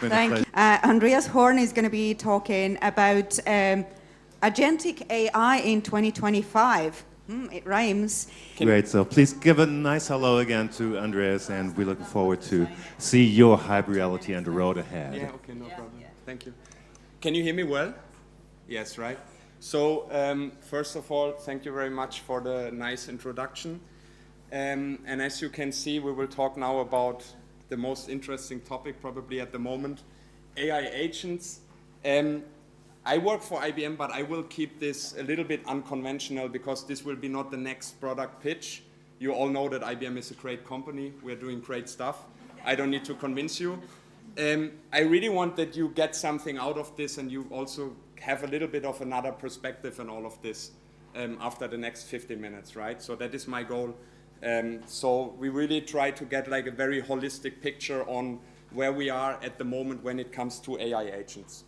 been a pleasure. Andreas Horn is going to be talking about Agentic AI in 2025. It rhymes. Great, so please give a nice hello again to Andreas, and we're looking forward to see your hype reality and the road ahead. Yeah, okay, no problem. Thank you. Can you hear me well? Yes, right? So, first of all, thank you very much for the nice introduction. And as you can see, we will talk now about the most interesting topic probably at the moment, AI agents. I work for IBM, but I will keep this a little bit unconventional because this will be not the next product pitch. You all know that IBM is a great company. We're doing great stuff. I don't need to convince you. I really want that you get something out of this and you also have a little bit of another perspective on all of this after the next 15 minutes, right? So that is my goal. So we really try to get like a very holistic picture on where we are at the moment when it comes to AI agents.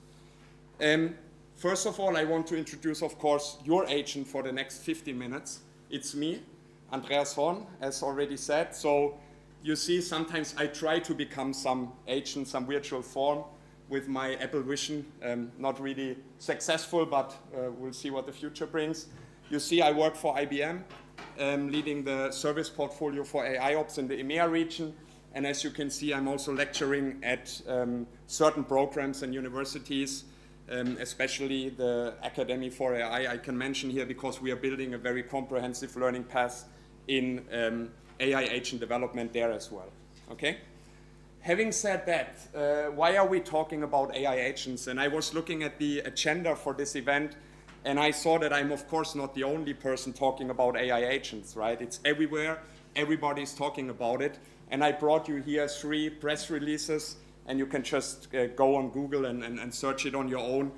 First of all, I want to introduce, of course, your agent for the next 15 minutes. It's me, Andreas Horn, as already said. So you see, sometimes I try to become some agent, some virtual form with my Apple Vision. Not really successful, but we'll see what the future brings. You see, I work for IBM, leading the service portfolio for AI Ops in the EMEA region. And as you can see, I'm also lecturing at certain programs and universities, especially the Academy for AI I can mention here because we are building a very comprehensive learning path in AI agent development there as well. Okay? Having said that, why are we talking about AI agents? And I was looking at the agenda for this event, and I saw that I'm, of course, not the only person talking about AI agents, right? It's everywhere. Everybody's talking about it. And I brought you here 3 press releases, and you can just go on Google and search it on your own.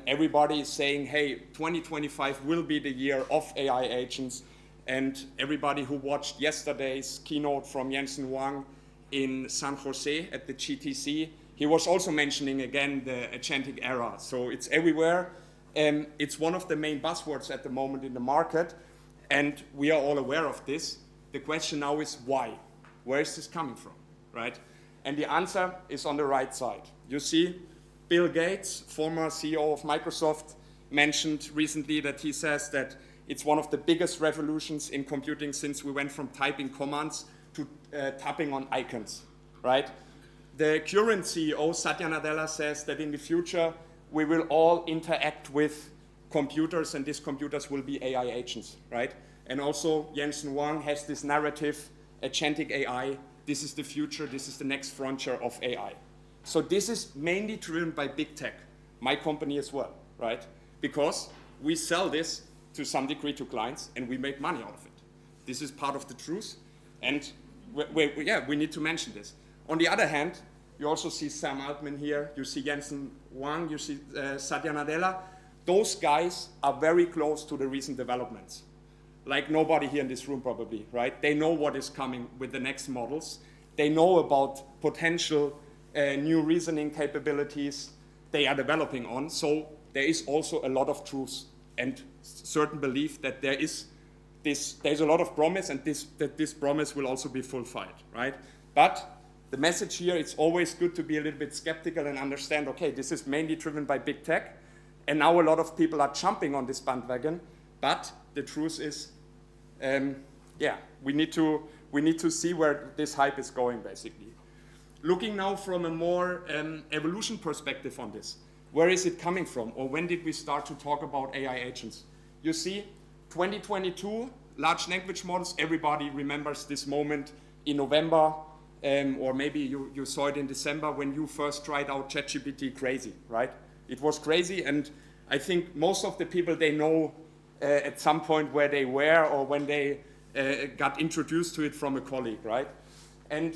Everybody is saying, hey, 2025 will be the year of AI agents. And everybody who watched yesterday's keynote from Jensen Huang in San Jose at the GTC, he was also mentioning again the agentic era. So it's everywhere. It's one of the main buzzwords at the moment in the market. And we are all aware of this. The question now is why? Where is this coming from, right? And the answer is on the right side. You see, Bill Gates, former CEO of Microsoft, mentioned recently that he says that it's one of the biggest revolutions in computing since we went from typing commands to tapping on icons, right? The current CEO, Satya Nadella, says that in the future, we will all interact with computers, and these computers will be AI agents, right? And also, Jensen Huang has this narrative, agentic AI, this is the future, this is the next frontier of AI. So this is mainly driven by big tech, my company as well, right? Because we sell this to some degree to clients and we make money out of it. This is part of the truth, and we need to mention this. On the other hand, you also see Sam Altman here, you see Jensen Huang, you see Satya Nadella. Those guys are very close to the recent developments. Like nobody here in this room probably, right? They know what is coming with the next models. They know about potential new reasoning capabilities they are developing on. So there is also a lot of truth and certain belief that there's a lot of promise, and that this promise will also be fulfilled, right? But the message here, it's always good to be a little bit skeptical and understand, okay, this is mainly driven by big tech, and now a lot of people are jumping on this bandwagon, but the truth is, we need to see where this hype is going, basically. Looking now from a more evolution perspective on this, where is it coming from, or when did we start to talk about AI agents? You see, 2022, large language models, everybody remembers this moment in November, or maybe you saw it in December when you first tried out ChatGPT. Crazy, right? It was crazy, and I think most of the people, they know at some point where they were or when they got introduced to it from a colleague, right? And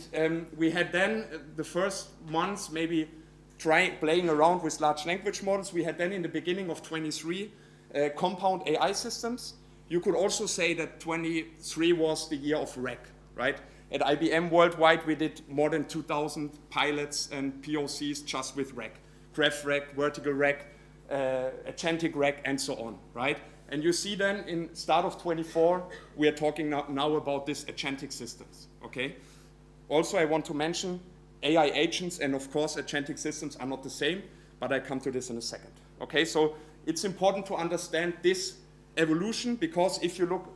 we had then the first months maybe playing around with large language models. We had then in the beginning of 23 compound AI systems. You could also say that 23 was the year of RAG, right? At IBM worldwide, we did more than 2,000 pilots and POCs just with RAG. Graph RAG, vertical RAG, agentic RAG, and so on, right? And you see then in start of 24, we are talking now about these agentic systems, okay? Also, I want to mention AI agents and of course agentic systems are not the same, but I come to this in a second. Okay, so it's important to understand this evolution, because if you look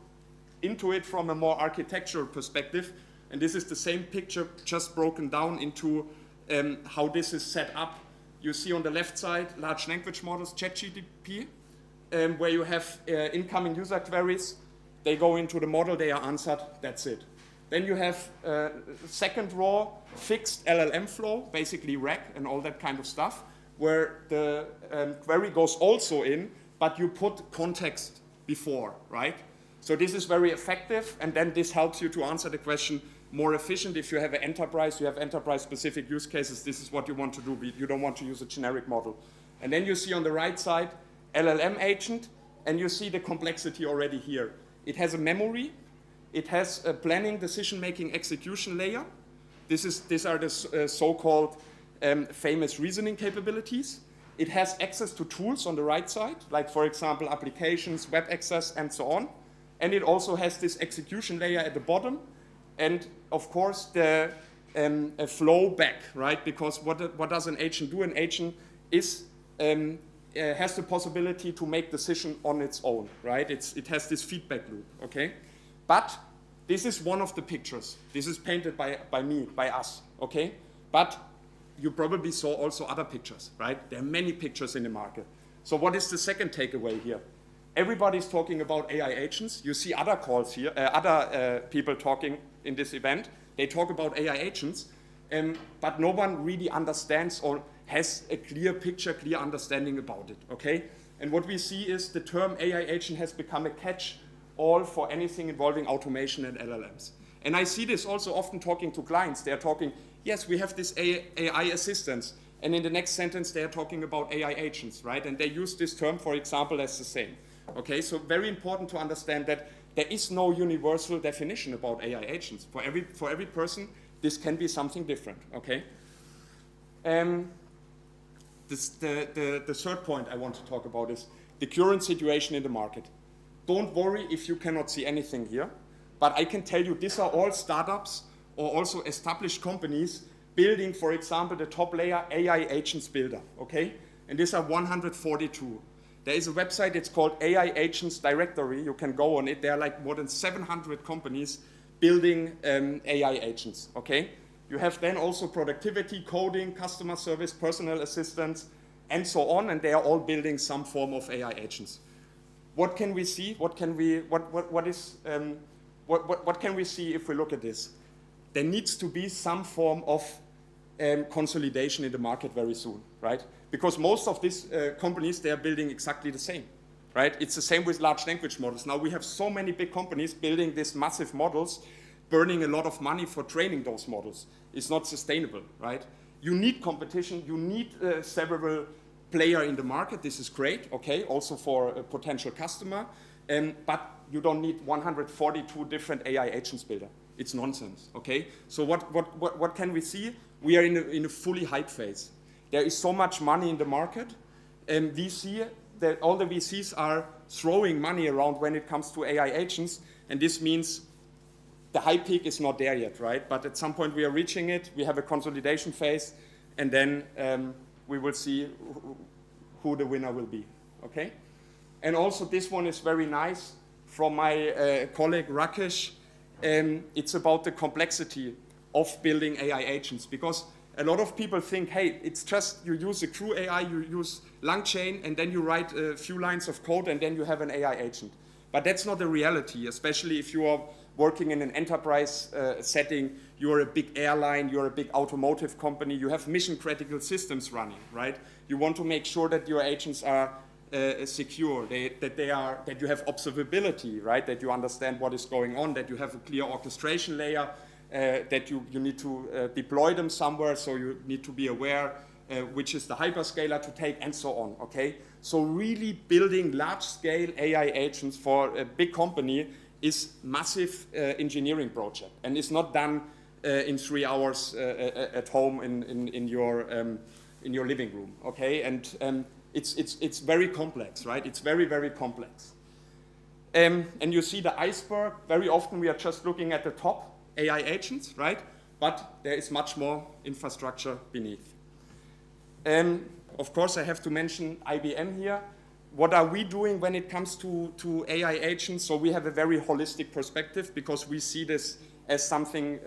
into it from a more architectural perspective, and this is the same picture just broken down into how this is set up. You see on the left side large language models, ChatGPT, where you have incoming user queries. They go into the model, they are answered, that's it. Then you have second row, fixed LLM flow, basically RAG and all that kind of stuff, where the query goes also in, but you put context before, right? So this is very effective, and then this helps you to answer the question more efficient. If you have an enterprise, you have enterprise-specific use cases, this is what you want to do. You don't want to use a generic model. And then you see on the right side, LLM agent, and you see the complexity already here. It has a memory, it has a planning, decision-making, execution layer. These are the so-called famous reasoning capabilities. It has access to tools on the right side, like for example, applications, web access, and so on. And it also has this execution layer at the bottom, and of course the flow back, right? Because what does an agent do? An agent is has the possibility to make decision on its own, right? It has this feedback loop, okay? But this is one of the pictures. This is painted by me, by us, okay? But you probably saw also other pictures, right? There are many pictures in the market. So what is the second takeaway here? Everybody's talking about AI agents. You see other calls here, other people talking in this event. They talk about AI agents, but no one really understands or has a clear picture, clear understanding about it, okay? And what we see is the term AI agent has become a catch-all for anything involving automation and LLMs. And I see this also often talking to clients. They're talking, yes, we have this AI assistance, and in the next sentence they're talking about AI agents, right? And they use this term, for example, as the same. Okay, so very important to understand that there is no universal definition about AI agents. For every person, this can be something different, okay? The third point I want to talk about is the current situation in the market. Don't worry if you cannot see anything here, but I can tell you these are all startups or also established companies building, for example, the top layer AI agents builder, okay? And these are 142. There is a website, it's called AI Agents Directory. You can go on it. There are like more than 700 companies building AI agents, okay? You have then also productivity, coding, customer service, personal assistance, and so on, and they are all building some form of AI agents. What can we see? What can we see if we look at this? There needs to be some form of consolidation in the market very soon, right? Because most of these companies, they are building exactly the same, right? It's the same with large language models. Now we have so many big companies building these massive models, burning a lot of money for training those models. It's not sustainable, right? You need competition, you need several players in the market. This is great, okay, also for a potential customer, but you don't need 142 different AI agents builder. It's nonsense, okay? So what can we see? We are in a fully hype phase. There is so much money in the market, and we see that all the VCs are throwing money around when it comes to AI agents, and this means the high peak is not there yet, right? But at some point we are reaching it, we have a consolidation phase, and then we will see who the winner will be, okay? And also this one is very nice from my colleague Rakesh. It's about the complexity of building AI agents, because a lot of people think, hey, it's just you use a crew AI, you use LangChain, and then you write a few lines of code, and then you have an AI agent. But that's not the reality, especially if you are working in an enterprise setting, you're a big airline, you're a big automotive company, you have mission-critical systems running, right? You want to make sure that your agents are secure, that you have observability, right? That you understand what is going on, that you have a clear orchestration layer, that you need to deploy them somewhere, so you need to be aware which is the hyperscaler to take, and so on, okay? So really building large-scale AI agents for a big company is massive engineering project, and it's not done in 3 hours at home in your living room, okay? And it's very complex, right? It's very, very complex. And you see the iceberg. Very often we are just looking at the top AI agents, right? but there is much more infrastructure beneath. Of course, I have to mention IBM here. What are we doing when it comes to AI agents? So we have a very holistic perspective because we see this as something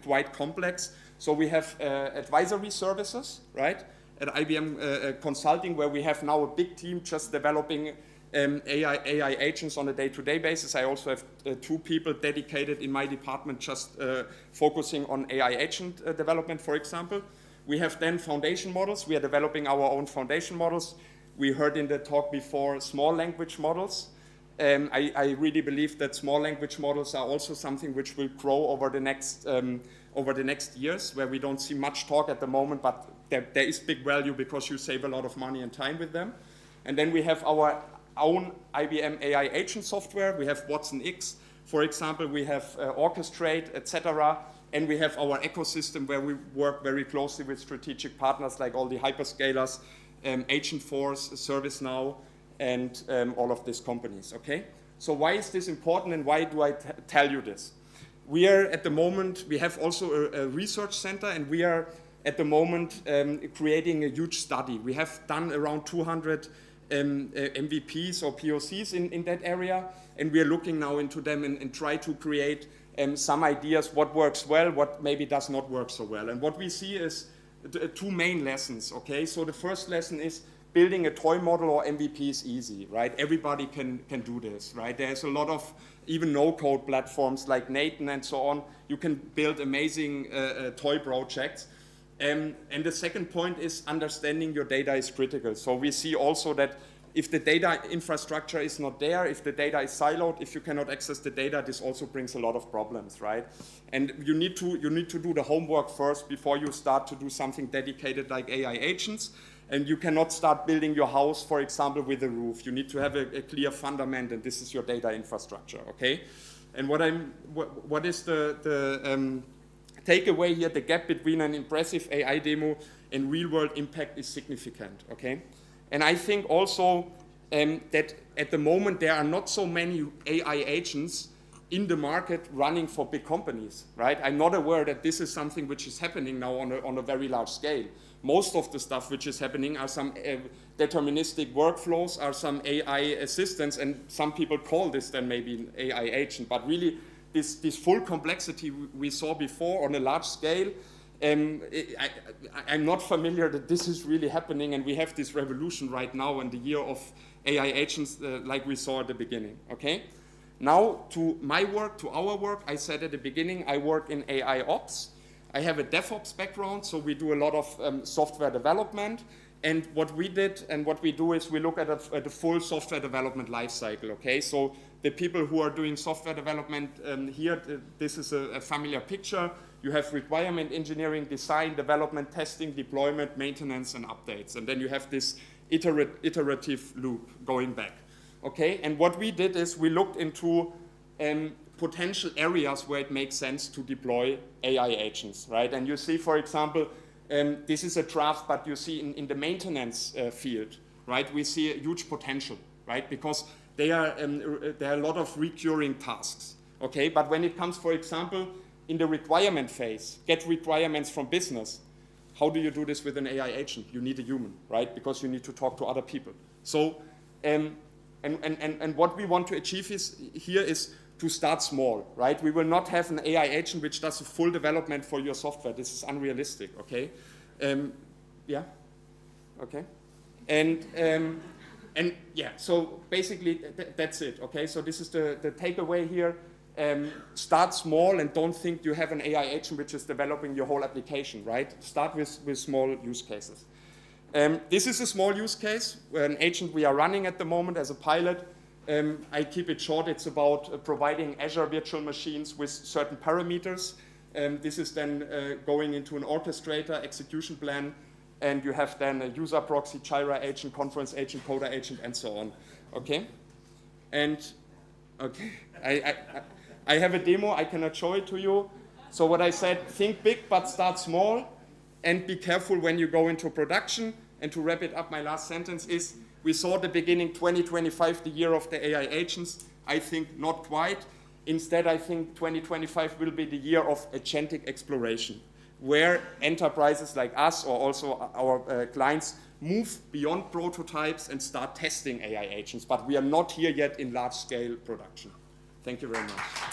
quite complex. So we have advisory services, right, at IBM Consulting, where we have now a big team just developing AI agents on a day-to-day basis. I also have 2 people dedicated in my department just focusing on AI agent development, for example. We have then foundation models. We are developing our own foundation models. We heard in the talk before small language models. I really believe that small language models are also something which will grow over the next years, where we don't see much talk at the moment, but there is big value because you save a lot of money and time with them. And then we have our own IBM AI agent software. We have Watson X, for example. We have Orchestrate, etc. And we have our ecosystem where we work very closely with strategic partners like all the hyperscalers, Agentforce, ServiceNow, and all of these companies, okay? So why is this important and why do I tell you this? We are at the moment, we have also a research center, and we are at the moment creating a huge study. We have done around 200 MVPs or POCs in that area, and we are looking now into them and try to create some ideas what works well, what maybe does not work so well. And what we see is 2 main lessons, okay? So the first lesson is building a toy model or MVP is easy, right? Everybody can do this, right? There's a lot of even no-code platforms like Nathan and so on. You can build amazing toy projects. And the second point is understanding your data is critical. So we see also that if the data infrastructure is not there, if the data is siloed, if you cannot access the data, this also brings a lot of problems, right? And you need to do the homework first before you start to do something dedicated like AI agents. And you cannot start building your house, for example, with a roof. You need to have a clear fundament, and this is your data infrastructure, okay? And what is the takeaway here? The gap between an impressive AI demo and real-world impact is significant, okay? And I think also that at the moment there are not so many AI agents in the market running for big companies, right? I'm not aware that this is something which is happening now on a very large scale. Most of the stuff which is happening are some deterministic workflows, are some AI assistants, and some people call this then maybe an AI agent. But really, this full complexity we saw before on a large scale, I'm not familiar that this is really happening, and we have this revolution right now in the year of AI agents like we saw at the beginning, okay? Now, to my work, to our work, I said at the beginning, I work in AI ops. I have a DevOps background, so we do a lot of software development. And what we did and what we do is we look at the full software development lifecycle, okay? So the people who are doing software development here, this is a familiar picture. You have requirement engineering, design, development, testing, deployment, maintenance, and updates. And then you have this iterative loop going back, okay? And what we did is we looked into potential areas where it makes sense to deploy AI agents, right? And you see, for example, this is a draft, but you see in the maintenance field, right? We see a huge potential, right? Because there are a lot of recurring tasks, okay? But when it comes, for example, in the requirement phase, get requirements from business, how do you do this with an AI agent? You need a human, right? Because you need to talk to other people. So, and what we want to achieve here is to start small, right? We will not have an AI agent which does a full development for your software. This is unrealistic, okay? Yeah, okay. And yeah, so basically that's it, okay? So this is the takeaway here. Start small and don't think you have an AI agent which is developing your whole application, right? Start with small use cases. This is a small use case, an agent we are running at the moment as a pilot. I keep it short. It's about providing Azure virtual machines with certain parameters. This is then going into an orchestrator, execution plan, and you have then a user proxy, Jira agent, conference agent, Coda agent, and so on. Okay? And, okay, I have a demo. I cannot show it to you. So what I said, think big but start small, and be careful when you go into production. And to wrap it up, my last sentence is, we saw at the beginning 2025, the year of the AI agents. I think not quite. Instead, I think 2025 will be the year of agentic exploration, where enterprises like us or also our clients move beyond prototypes and start testing AI agents. But we are not here yet in large-scale production. Thank you very much.